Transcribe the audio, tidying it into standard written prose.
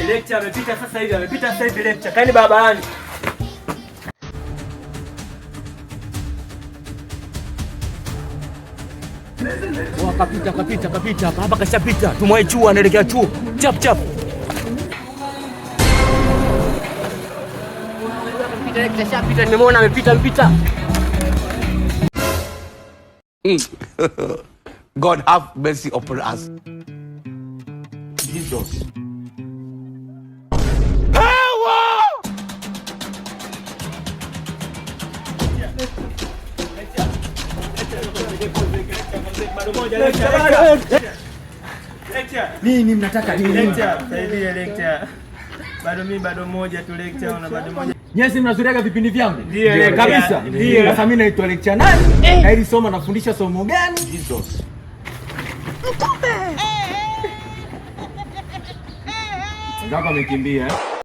Lecture amepita sasa hivi lecture. Kaeni barabarani. Kapita hapa kashapita. Tumwae chuo anaelekea chuo. Chap. Kashapita nimeona amepita. God have mercy upon us. Jesus. Nini mnataka nini? Lecture. Bado moja tu lecture una bado moja. Nyesi mnazuriaga vipindi vyangu? Ndio kabisa. Ndio. Sasa mimi naitwa lecture nani? Na hili somo nafundisha somo gani? Jesus. Ngako amekimbia.